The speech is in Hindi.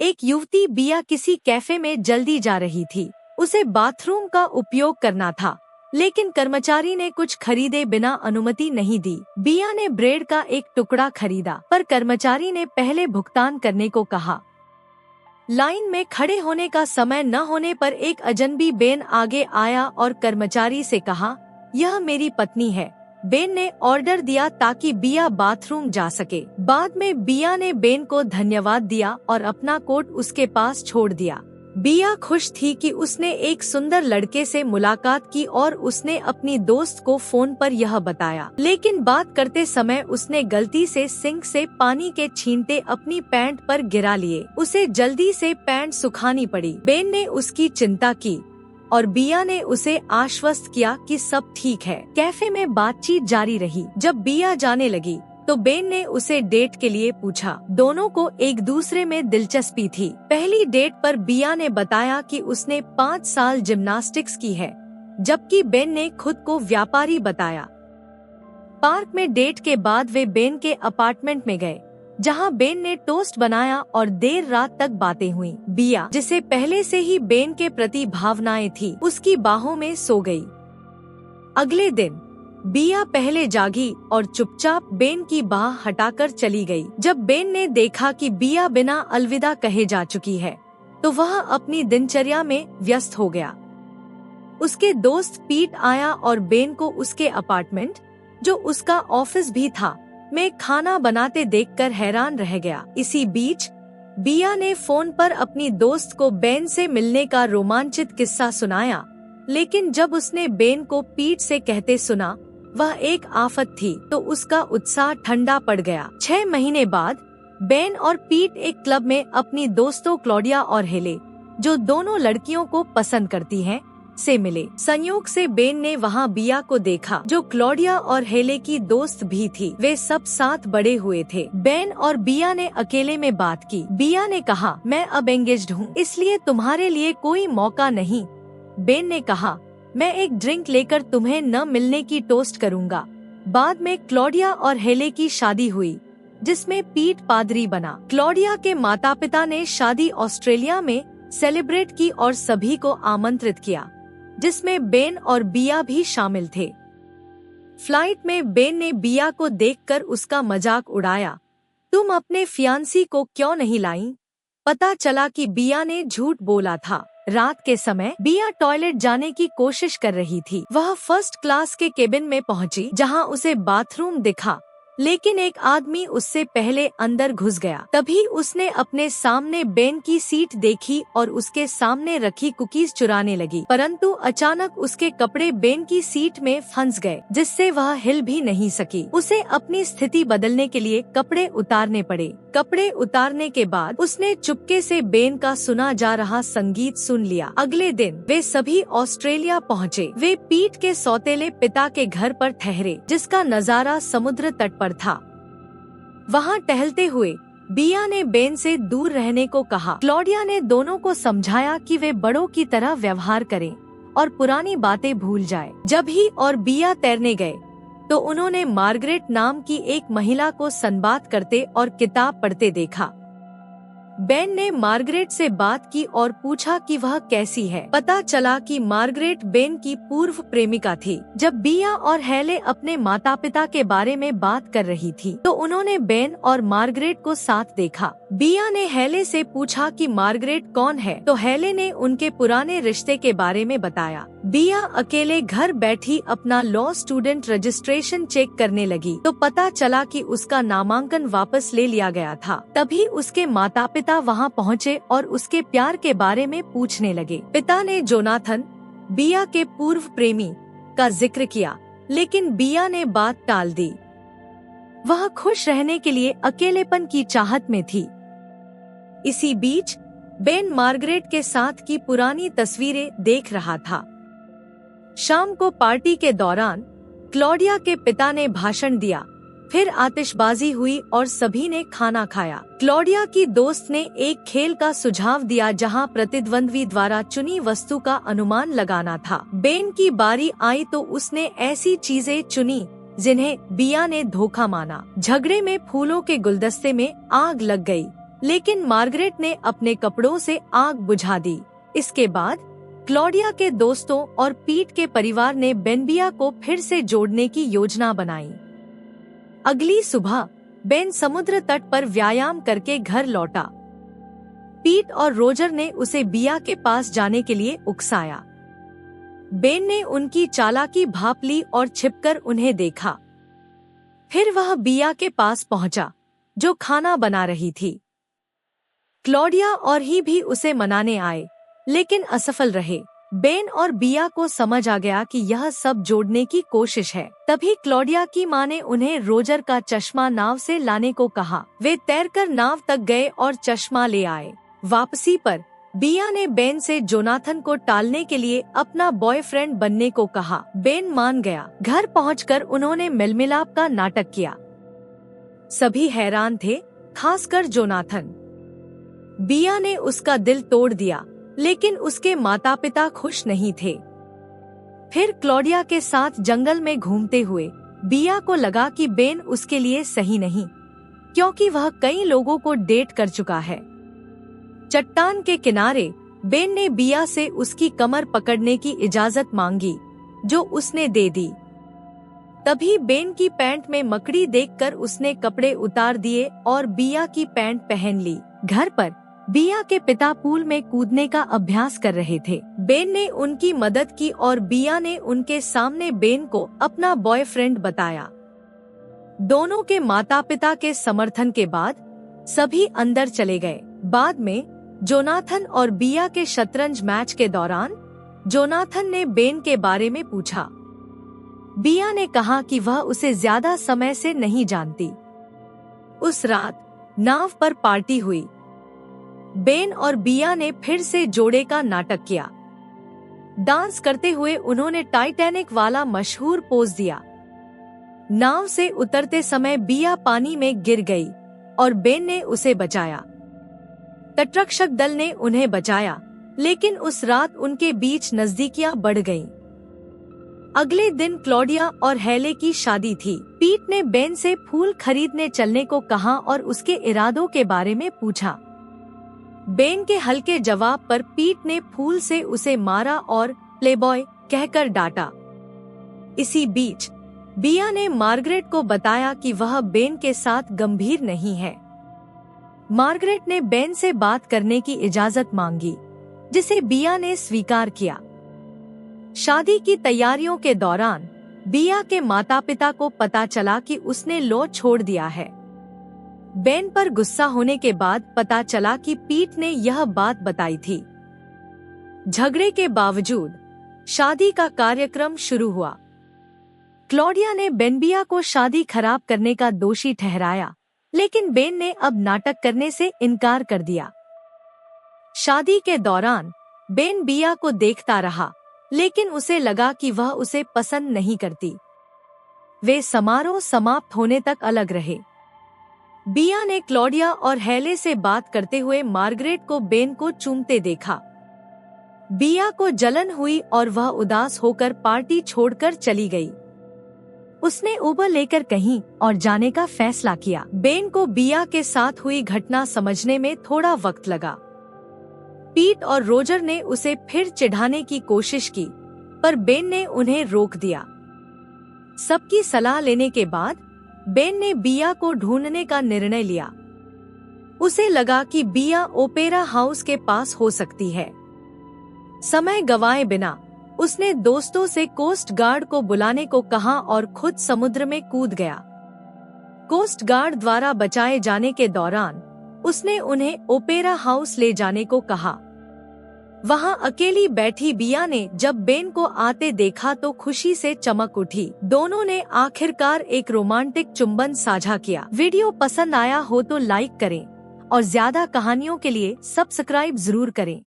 एक युवती बिया किसी कैफे में जल्दी जा रही थी। उसे बाथरूम का उपयोग करना था, लेकिन कर्मचारी ने कुछ खरीदे बिना अनुमति नहीं दी। बिया ने ब्रेड का एक टुकड़ा खरीदा, पर कर्मचारी ने पहले भुगतान करने को कहा। लाइन में खड़े होने का समय न होने पर एक अजनबी बेन आगे आया और कर्मचारी से कहा, यह मेरी पत्नी है। बेन ने ऑर्डर दिया ताकि बिया बाथरूम जा सके। बाद में बिया ने बेन को धन्यवाद दिया और अपना कोट उसके पास छोड़ दिया। बिया खुश थी कि उसने एक सुंदर लड़के से मुलाकात की और उसने अपनी दोस्त को फोन पर यह बताया। लेकिन बात करते समय उसने गलती से सिंक से पानी के छींटे अपनी पैंट पर गिरा लिए। उसे जल्दी से पैंट सुखानी पड़ी। बेन ने उसकी चिंता की और बिया ने उसे आश्वस्त किया कि सब ठीक है। कैफे में बातचीत जारी रही। जब बिया जाने लगी तो बेन ने उसे डेट के लिए पूछा। दोनों को एक दूसरे में दिलचस्पी थी। पहली डेट पर बिया ने बताया कि उसने 5 साल जिम्नास्टिक्स की है, जबकि बेन ने खुद को व्यापारी बताया। पार्क में डेट के बाद वे बेन के अपार्टमेंट में गए, जहां बेन ने टोस्ट बनाया और देर रात तक बातें हुई। बिया, जिसे पहले से ही बेन के प्रति भावनाएं थी, उसकी बाहों में सो गई। अगले दिन बिया पहले जागी और चुपचाप बेन की बाह हटाकर चली गई। जब बेन ने देखा कि बिया बिना अलविदा कहे जा चुकी है, तो वह अपनी दिनचर्या में व्यस्त हो गया। उसके दोस्त पीट आया और बेन को उसके अपार्टमेंट, जो उसका ऑफिस भी था, में खाना बनाते देखकर हैरान रह गया। इसी बीच बिया ने फोन पर अपनी दोस्त को बेन से मिलने का रोमांचित किस्सा सुनाया, लेकिन जब उसने बेन को पीट से कहते सुना वह एक आफत थी, तो उसका उत्साह ठंडा पड़ गया। 6 महीने बाद बेन और पीट एक क्लब में अपनी दोस्तों क्लॉडिया और हेले, जो दोनों लड़कियों को पसंद करती हैं, से मिले। संयोग से बेन ने वहां बिया को देखा, जो क्लॉडिया और हेले की दोस्त भी थी। वे सब साथ बड़े हुए थे। बेन और बिया ने अकेले में बात की। बिया ने कहा, मैं अब एंगेज्ड हूँ, इसलिए तुम्हारे लिए कोई मौका नहीं। बेन ने कहा, मैं एक ड्रिंक लेकर तुम्हें न मिलने की टोस्ट करूँगा। बाद में क्लॉडिया और हेले की शादी हुई, जिसमें पीट पादरी बना। क्लॉडिया के माता पिता ने शादी ऑस्ट्रेलिया में सेलिब्रेट की और सभी को आमंत्रित किया, जिसमें बेन और बिया भी शामिल थे। फ्लाइट में बेन ने बिया को देखकर उसका मजाक उड़ाया, तुम अपने फियांसी को क्यों नहीं लाई? पता चला कि बिया ने झूठ बोला था। रात के समय बिया टॉयलेट जाने की कोशिश कर रही थी। वह फर्स्ट क्लास के केबिन में पहुंची, जहां उसे बाथरूम दिखा, लेकिन एक आदमी उससे पहले अंदर घुस गया। तभी उसने अपने सामने बेन की सीट देखी और उसके सामने रखी कुकीज चुराने लगी, परंतु अचानक उसके कपड़े बेन की सीट में फंस गए, जिससे वह हिल भी नहीं सकी। उसे अपनी स्थिति बदलने के लिए कपड़े उतारने पड़े। कपड़े उतारने के बाद उसने चुपके से बेन का सुना जा रहा संगीत सुन लिया। अगले दिन वे सभी ऑस्ट्रेलिया पहुँचे। वे पीट के सौतेले पिता के घर पर ठहरे, जिसका नजारा समुद्र तट पर था। वहाँ टहलते हुए बिया ने बेन से दूर रहने को कहा। क्लॉडिया ने दोनों को समझाया कि वे बड़ों की तरह व्यवहार करें और पुरानी बातें भूल जाएं। जब ही और बिया तैरने गए, तो उन्होंने मार्गरेट नाम की एक महिला को संवाद करते और किताब पढ़ते देखा। बेन ने मार्गरेट से बात की और पूछा कि वह कैसी है। पता चला कि मार्गरेट बेन की पूर्व प्रेमिका थी। जब बिया और हेले अपने माता पिता के बारे में बात कर रही थी, तो उन्होंने बेन और मार्गरेट को साथ देखा। बिया ने हेले से पूछा कि मार्गरेट कौन है, तो हेले ने उनके पुराने रिश्ते के बारे में बताया। बिया अकेले घर बैठी अपना लॉ स्टूडेंट रजिस्ट्रेशन चेक करने लगी, तो पता चला कि उसका नामांकन वापस ले लिया गया था। तभी उसके माता पिता वहां पहुंचे और उसके प्यार के बारे में पूछने लगे। पिता ने जोनाथन, बिया के पूर्व प्रेमी, का जिक्र किया, लेकिन बिया ने बात टाल दी। वह खुश रहने के लिए अकेलेपन की चाहत में थी। इसी बीच बेन मार्गरेट के साथ की पुरानी तस्वीरें देख रहा था। शाम को पार्टी के दौरान क्लॉडिया के पिता ने भाषण दिया, फिर आतिशबाजी हुई और सभी ने खाना खाया। क्लॉडिया की दोस्त ने एक खेल का सुझाव दिया जहां प्रतिद्वंद्वी द्वारा चुनी वस्तु का अनुमान लगाना था। बेन की बारी आई तो उसने ऐसी चीजें चुनी जिन्हें बिया ने धोखा माना। झगड़े में फूलों के गुलदस्ते में आग लग गई, लेकिन मार्गरेट ने अपने कपड़ों से आग बुझा दी। इसके बाद क्लॉडिया के दोस्तों और पीट के परिवार ने बेन बिया को फिर से जोड़ने की योजना बनाई। अगली सुबह बेन समुद्र तट पर व्यायाम करके घर लौटा। पीट और रोजर ने उसे बिया के पास जाने के लिए उकसाया। बेन ने उनकी चालाकी भांप ली और छिपकर उन्हें देखा। फिर वह बिया के पास पहुंचा, जो खाना बना रही थी। क्लॉडिया और ही भी उसे मनाने आए, लेकिन असफल रहे। बेन और बिया को समझ आ गया कि यह सब जोड़ने की कोशिश है। तभी क्लॉडिया की मां ने उन्हें रोजर का चश्मा नाव से लाने को कहा। वे तैरकर नाव तक गए और चश्मा ले आए। वापसी पर बिया ने बेन से जोनाथन को टालने के लिए अपना बॉयफ्रेंड बनने को कहा। बेन मान गया। घर पहुंचकर उन्होंने मेलमिलाप का नाटक किया। सभी हैरान थे, खासकर जोनाथन। बिया ने उसका दिल तोड़ दिया, लेकिन उसके माता पिता खुश नहीं थे। फिर क्लॉडिया के साथ जंगल में घूमते हुए बिया को लगा कि बेन उसके लिए सही नहीं, क्योंकि वह कई लोगों को डेट कर चुका है। चट्टान के किनारे बेन ने बिया से उसकी कमर पकड़ने की इजाजत मांगी, जो उसने दे दी। तभी बेन की पैंट में मकड़ी देखकर उसने कपड़े उतार दिए और बिया की पैंट पहन ली। घर पर बिया के पिता पूल में कूदने का अभ्यास कर रहे थे। बेन ने उनकी मदद की और बिया ने उनके सामने बेन को अपना बॉयफ्रेंड बताया। दोनों के माता पिता के समर्थन के बाद सभी अंदर चले गए। बाद में जोनाथन और बिया के शतरंज मैच के दौरान जोनाथन ने बेन के बारे में पूछा। बिया ने कहा कि वह उसे ज्यादा समय से नहीं जानती। उस रात नाव पर पार्टी हुई। बेन और बिया ने फिर से जोड़े का नाटक किया। डांस करते हुए उन्होंने टाइटैनिक वाला मशहूर पोज दिया। नाव से उतरते समय बिया पानी में गिर गई और बेन ने उसे बचाया। तटरक्षक दल ने उन्हें बचाया, लेकिन उस रात उनके बीच नजदीकियां बढ़ गईं। अगले दिन क्लॉडिया और हेले की शादी थी। पीट ने बेन से फूल खरीदने चलने को कहा और उसके इरादों के बारे में पूछा। बेन के हल्के जवाब पर पीट ने फूल से उसे मारा और प्लेबॉय कहकर डांटा। इसी बीच बिया ने मार्गरेट को बताया कि वह बेन के साथ गंभीर नहीं है। मार्गरेट ने बेन से बात करने की इजाजत मांगी, जिसे बिया ने स्वीकार किया। शादी की तैयारियों के दौरान बिया के माता पिता को पता चला कि उसने लॉ छोड़ दिया है। बेन पर गुस्सा होने के बाद पता चला कि पीट ने यह बात बताई थी। झगड़े के बावजूद शादी का कार्यक्रम शुरू हुआ। क्लॉडिया ने बेनबिया को शादी खराब करने का दोषी ठहराया, लेकिन बेन ने अब नाटक करने से इनकार कर दिया। शादी के दौरान बेन बिया को देखता रहा, लेकिन उसे लगा कि वह उसे पसंद नहीं करती। वे समारोह समाप्त होने तक अलग रहे। बिया ने क्लॉडिया और हेले से बात करते हुए मार्गरेट को बेन को चूमते देखा। बिया को जलन हुई और वह उदास होकर पार्टी छोड़कर चली गई। उसने उबर लेकर कहीं और जाने का फैसला किया। बेन को बिया के साथ हुई घटना समझने में थोड़ा वक्त लगा। पीट और रोजर ने उसे फिर चिढ़ाने की कोशिश की, पर बेन ने उन्हें रोक दिया। सबकी सलाह लेने के बाद बेन ने बिया को ढूंढने का निर्णय लिया। उसे लगा कि बिया ओपेरा हाउस के पास हो सकती है। समय गवाए बिना उसने दोस्तों से कोस्ट गार्ड को बुलाने को कहा और खुद समुद्र में कूद गया। कोस्ट गार्ड द्वारा बचाए जाने के दौरान उसने उन्हें ओपेरा हाउस ले जाने को कहा। वहां अकेली बैठी बिया ने जब बेन को आते देखा तो खुशी से चमक उठी। दोनों ने आखिरकार एक रोमांटिक चुंबन साझा किया। वीडियो पसंद आया हो तो लाइक करें और ज्यादा कहानियों के लिए सब्सक्राइब जरूर करें।